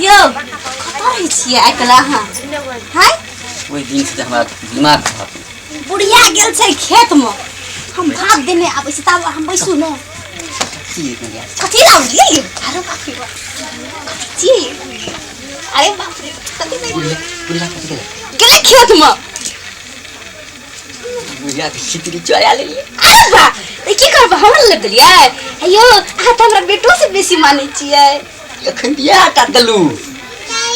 यो कतै छियै एकला हां हाय ओइ दिन से हमरा दिमाग खराब बुढ़िया गेल छै खेत में हम भात देने आबै छी तब हम बैसू न कथी लाउली अरे बाप रे जी अरे बाप रे कथी नहीं बुढ़िया कथी गेले खेत में बुढ़िया के सिकरी चोरा ले लिए अरे बा की करब हम ले देलिए अयो आ त हमरा बेटो से बेसी मानै छियै एखन बियाह टा देलू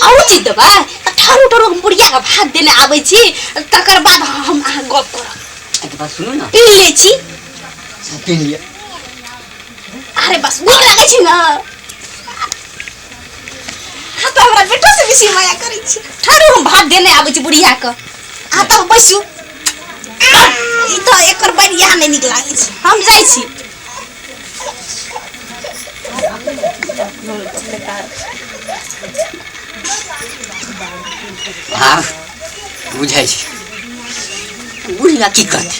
आउ छी दबा ठारू ठारू हम बुढ़िया के भात देने आबै छी तकर बाद हम अहाँ गप करब एक बात सुनो ना पी ले छी पी लिया अरे बस गोर लागै छी ना आ त हमरा बेटो से बेसी माया करै छी ठारू हम भात देने आबै छी बुढ़िया के आ त बैसू ई त एकर बढ़िया नै निक लागै छी हम जाइ छी हाँ बुझाइ छै बुढ़िया की करते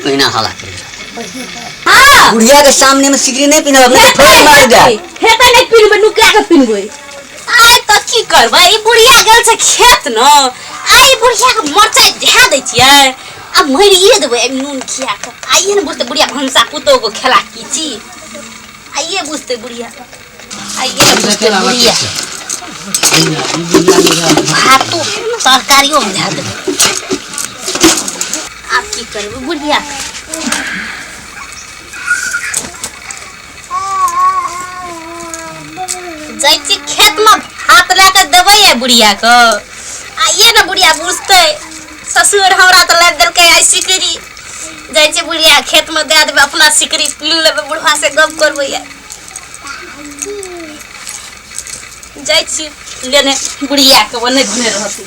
ओहिना हला कर हां बुढ़िया के सामने में सिगरी नहीं पीनब नहीं थोड़ी मार दे हेतै नहीं पीनबै नुका के पीनबै आइ त की करबै ई बुढ़िया गेल छै खेत न आइ बुढ़िया के मरचाई धा दै छियै अब मरिए देबै नून खिया के आइए न बुझते बुढ़िया भंसा पुतो को खेला की छी आइए बुझते बुढ़िया आइए बुझते बुढ़िया भातो तरकारियों में धा देबै आप की करबै बुढ़िया जाइ छी खेत में हाथ लेके देबै है बुढ़िया को आइए ना बुढ़िया बुझते ससुर हमरा तो ले देलकै आई सिकरी जाइ छी बुढ़िया खेत में दे देबै अपना सिकरी पी लेबै बुढ़वा से गप करबै है जाइ छी लेने बुढ़िया के बने घने रहती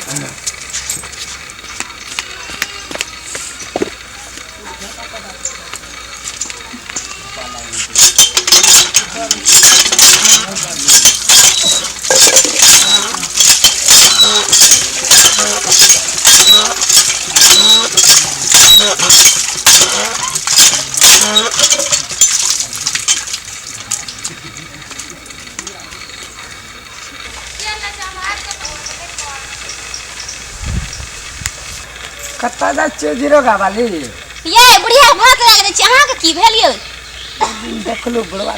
कत्ता जा चोजिरो गावाली ये बुढ़िया भात लाग दे छी अहाँ के की भेल यो देखलो बुढ़वा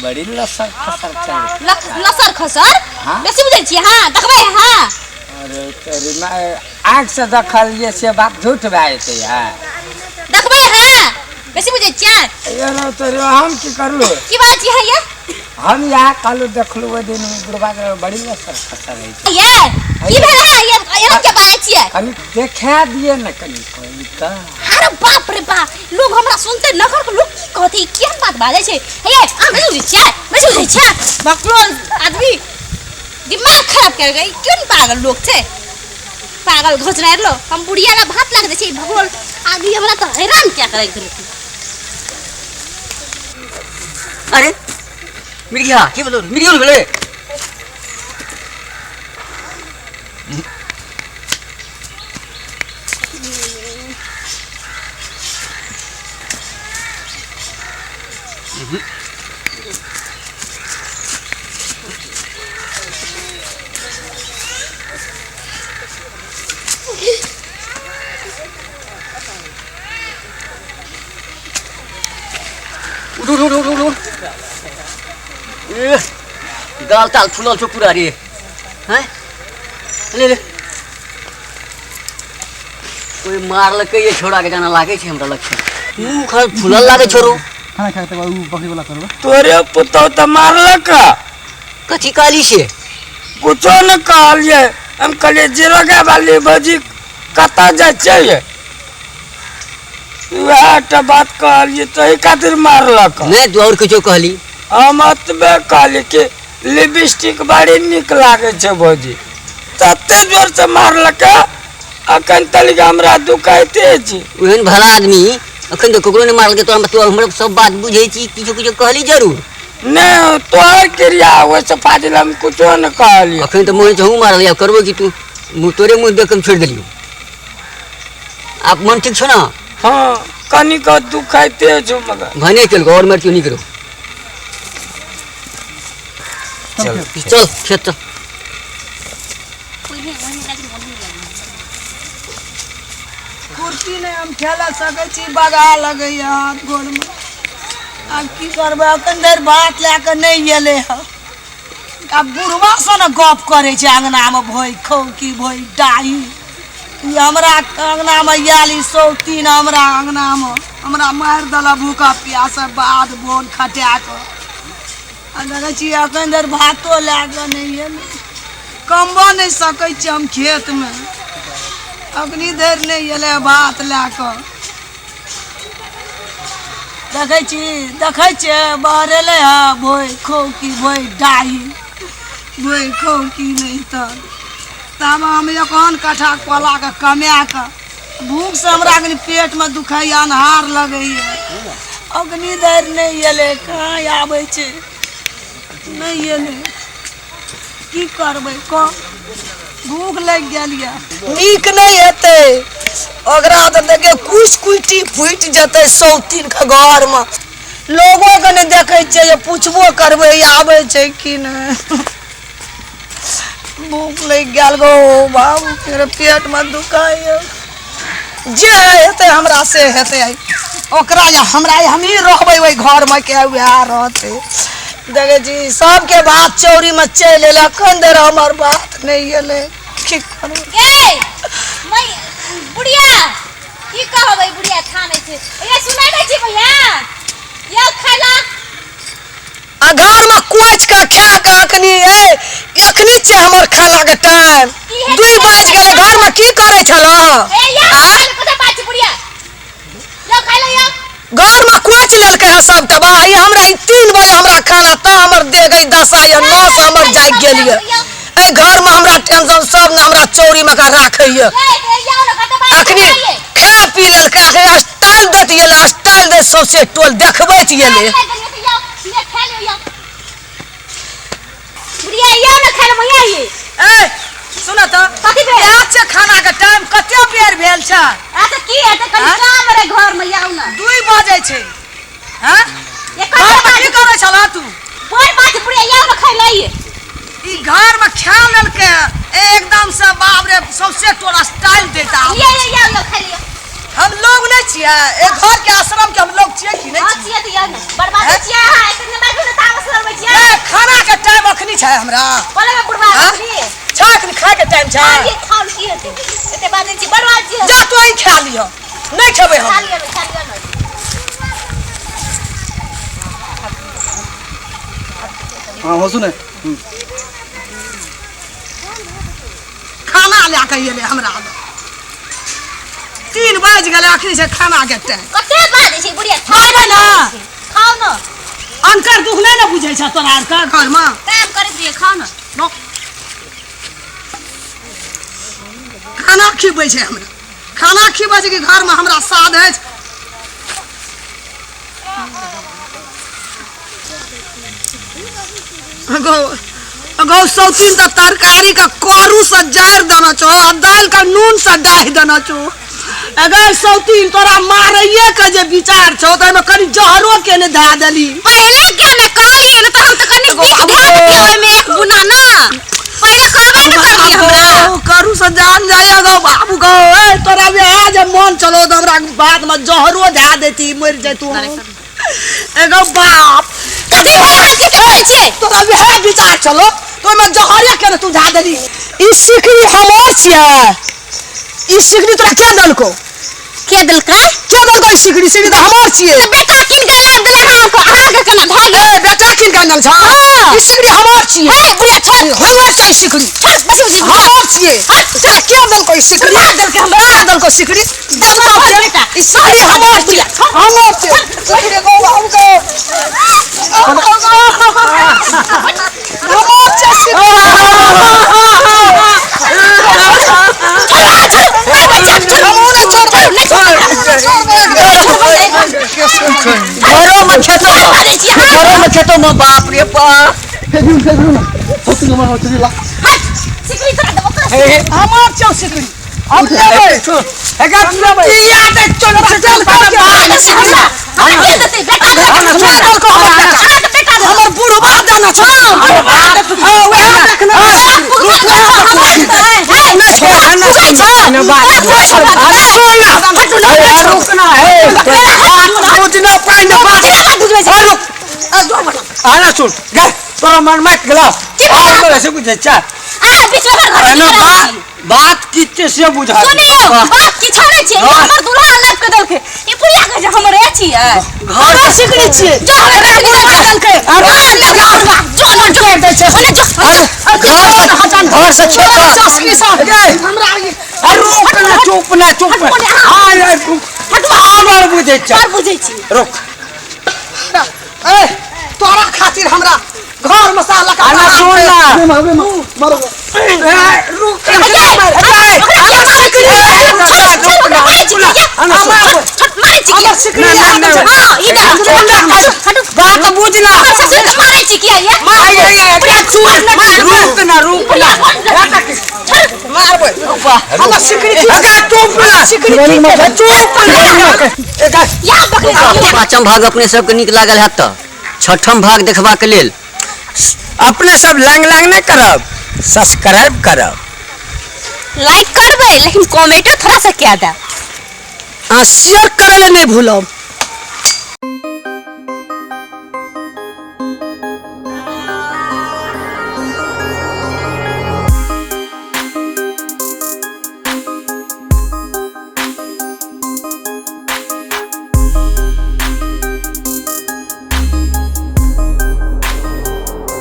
बड़ी लसर खसर चल लसर खसर हाँ? बेसी बुझै छी हां देखबै हां अरे तेरी माय आंख से देखल ये से बात झूठ बाते यार देखबै हां बेसी बुझै छी ये न तेरे हम की करलो की बात है ये हम यहाँ कालो देखलो वो दिन बुढ़वा बड़ी लसर खसर है ये की भेल हां ये के बात छियै कनी देखा दिए न कनी कोई का अरे बाप रे बाप लोग हमरा सुनते नगर के लोग की कहते केहन बात बाजै छै हे आ बेसी बुझै छै बकलोल आदमी दिमाग खराब कर गई क्यों पागल लोग थे पागल घोचना लो हम बुढ़िया ला भात लाग दे छै भगवान आदमी हमरा तो हैरान क्या करे थे अरे मिर्गिया की बोलो मिर्गिया बोले उठ गाल ताल फुलल छो पूरा रे हैं ले ले कोई मारलकै ये छोड़ा के जाना लागे छै हमरा लक्ष्य मुंह खल फुलल लागे छोरो खाना खाते बाबू बकरी वाला करबा तोरे पुतो त मारलक कथी काली से कुछो न कहलिए हम कहलिए जीरोगा वाली भजी कता जाय छै वह त बात कहलिए तो ही खातिर मारलक नहीं तू और कुछो कहली हम अतबे कहली कि लिपस्टिक बड़ी निक लागे छै भौजी तते जोर से मारलक अखन तलिक हमरा दुखाइते छी ओहन भला आदमी अखन तो ककरो ने मारलकै तो हमरा सब बात बुझै छी किछो किछो कहली जरूर नहीं तोहर क्रिया वैसे फाजिल हम कुछो न कहली अखन तो मोह हूँ मारल करबो कि तू तोरे मुँह देख छोड़ दिलियो आप मन ठीक छो ना हाँ कनिक दुखाइते छो मगर भने चल और मर क्यों नहीं करो चल चल खेत चल। कुर्सी नहीं हम खेल सकै छी बगा लगैया हाथ गोड़ में अब की करबै अखन देर भात लए के नहीं एले ह अब बुढ़वा से न गप करे छै अंगना में भोई खौकी भोई डाही ई हमरा अंगना में याली सौतीन हमरा अंगना में हमरा मार दला भूखा प्यासा बाद बोन खटा के आ देखै छी अखन देर भातो लए के नहीं एले कमबो नहीं सकै छी हम खेत में अखनी देर नहीं एले भात लए के देखै छी बहरेले है भोई खौकी भोई डाही भोई खौकी नहीं तब हम एखन कट्ठा कोला के कमा के भूख से हमरा अखनी पेट में दुखाइया अन्हार लगैया अखनी देर नहीं एले कहाँ आबै छै नहीं एले की करबै क भूख लग गेल या नीक नहीं हेतै ओकरा तो देखे कुछ कुटी फूट जते सौतीन के घर में लोगों के नहीं देखे छै ये पूछबो करबै आबै छै कि नहीं भूख लग गेल गो बाबू तेरे पेट में दुखाइया जे हेतै हमरा से हेतै ओकरा या हमरा हमही रहबै ओइ घर में के वएह रहतै देखे जी सबके बात चौरी में चल एले अखन देर हमर बात नहीं एले की करू ए मैं बुढ़िया की कहबै बुढ़िया खाने छै ए सुनाइ नै छी भैया या खाला आ घर में कोच के खा के अखनी एखनी छै हमर खाला के टाइम 2 बज गेलै घर में की करे छलो ए या खाले कते बात बुढ़िया या खाला या घर में कोच लेलकै है सब तबा ई हमरा 3 बजे हमरा खाना त हमर दे गई 10 या 9 से हमर जाग गेलिए ए घर में हमरा टेंशन सब न हमरा चौरी में का राखैया अखनी खा पी लेलकै अखनी स्टाइल देतिए स्टाइल दे सौसे टोल देखबै तिएले बुढ़िया या न खाले भैया ये ए सुन त कथि भेल आज से खाना के टाइम कते बेर भेल छ आ त की हेतै कनी काम रे घर में आउ न 2 बजे छै हां ये की करे छला तू कोई बात बुढ़िया या न खाले ये ई घर में खा लेलकै एकदम से बाप रे सबसे टोला स्टाइल देता या न खाले हम लोग नहीं छिए एक घर के आश्रम के हम लोग छिए कि नहीं हां छिए त या न बर्बाद छिए हां इतने बार न तामस करबै छिए ए खाना के टाइम अखनी छै हमरा बोले में बुढ़वा अखनी छाक खा के टाइम छै ये खाल की हेतै एते बात नहीं छी बर्बाद छिए जा तू ही खा लियो नहीं खेबै हम खा लियो न हां हो सुने खाना ले के एले हमरा 3 बज गेलै अखनी से खाना के टाइम कते बात छै बुढ़िया खाबे ना खाओ न अंकर दुख नहीं ना बुझै छ तोरा आर का घर में काम करे दिए खाओ न खाना खिबै छै हमरा खाना खिबै छै कि घर में हमरा साध है गौ सौतीन त तरकारी का करू से जार देना छो आ दाल का नून से डाहि देना छो अगर सौतीन तोरा मारैये के जे विचार छो त में कनी जहरो के ने धा देली पहले क्या न कहलिए न त हम त कनी बीच ध्यान दियो में एक गुना ना पहले कहबे न करली हमरा करू से जान जाया गो बाबू गो ए तोरा भी आज मन चलो त हमरा बाद में जहरो धा देती मर जैतू एगो बाप कथि भैया की कहै छै तोरा भी है विचार चलो तो में जहरे के तू धा देली ई सिकरी हमर छियै ई सिकरी तोरा के दलको के देलकै ई सिकरी सिकरी त हमर छियै बेटा किन के ला देलक अहाँ के केना भाग ए बेटा किन के आनल छ ई सिकरी हमर छियै ए बुढ़िया छोड़ हमर छै सिकरी छोड़ बस जी हमर छियै चल के दलको ई सिकरी ना देलकै हमरा के दलको सिकरी दस बार बेटा ई सिकरी हमर छियै हमर छियै सिकरी गो बाबू गो हमर छै सिकरी घरों में खेतों में बाप रे बाप फेंकू ना होती हमारा चली ला सिकरी तोरा देबो हमार चौ सिकरी अब लेबै एका लेबै ई आटे चल चल सिकरी हम दे देते बेटा हमर बुढ़वा दाना छ में बात अरे रुकना है बुझना पहले बात आना सुन गए तोरा मन मत गला और ऐसे कुछ अच्छा बात कितने से बुझा बात की छोड़े छी हमर दुल्हा लग के देलके ई बुढ़िया के जे हमर एछि है घर से सिकड़ी छिए जो हमरा के देलके अरे जो न छोड़ दे छै ओने जो घर से छोड़ ससकी साथ गए हमरा रुकना चुप ना हमार बुझे और बुझै छी रुक ए तोरा खातिर हमरा घर मसाला का आना सुन ना मारो रुक बात बुझना पाँचम भाग अपने सबके नीक लागल है तो छठम भाग देखबा के लेल अपने सब लंग नहीं करब सब्सक्राइब करब लाइक करबै लेकिन कमेंटो थोड़ा सा क्या दा शेयर करे नहीं भूलब।